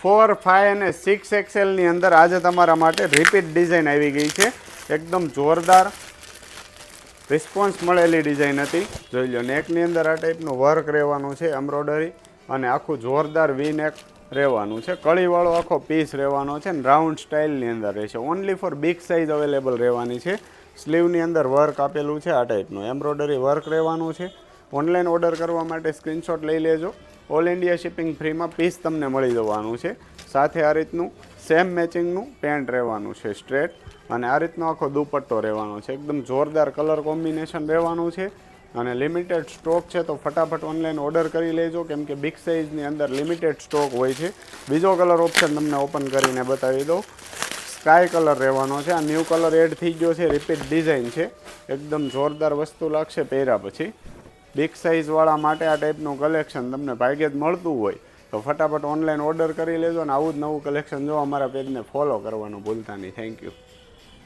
4, 5 અને 6 એક્સેલની અંદર આજે તમારા માટે રિપીટ ડિઝાઇન આવી ગઈ છે. એકદમ જોરદાર રિસ્પોન્સ મળેલી ડિઝાઇન હતી. જોઈ લો, નેકની અંદર આ ટાઈપનું વર્ક રહેવાનું છે, એમ્બ્રોઇડરી, અને આખું જોરદાર વી નેક રહેવાનું છે. કળીવાળો આખો પીસ રહેવાનો છે ને રાઉન્ડ સ્ટાઇલની અંદર રહેશે. Only four big size available રહેવાની છે. સ્લીવની અંદર વર્ક આપેલું છે, આ ટાઈપનું એમ્બ્રોઇડરી વર્ક રહેવાનું છે. ઓનલાઈન ઓર્ડર કરવા માટે સ્ક્રીનશોટ લઈ લેજો. ઓલ ઇન્ડિયા શિપિંગ ફ્રીમાં પીસ તમને મળી જવાનું છે. સાથે આ રીતનું સેમ મેચિંગનું પેન્ટ રહેવાનું છે સ્ટ્રેટ, અને આ રીતનો આખો દુપટ્ટો રહેવાનો છે. એકદમ જોરદાર કલર કોમ્બિનેશન રહેવાનું છે, અને લિમિટેડ સ્ટોક છે, તો ફટાફટ ઓનલાઈન ઓર્ડર કરી લેજો, કેમ કે બિગ સાઇઝની અંદર લિમિટેડ સ્ટોક હોય છે. બીજો કલર ઓપ્શન તમને ઓપન કરીને બતાવી દઉં. સ્કાય કલર રહેવાનો છે. આ ન્યૂ કલર એડ થઈ ગયો છે, રિપીટ ડિઝાઇન છે. એકદમ જોરદાર વસ્તુ લાગશે પહેર્યા પછી. બિગ સાઇઝવાળા માટે આ ટાઈપનું કલેક્શન તમને ભાગ્યે જ મળતું હોય, તો ફટાફટ ઓનલાઈન ઓર્ડર કરી લેજો. અને આવું જ નવું કલેક્શન જો અમારા પેજને ફોલો કરવાનું ભૂલતા નહીં. Thank you.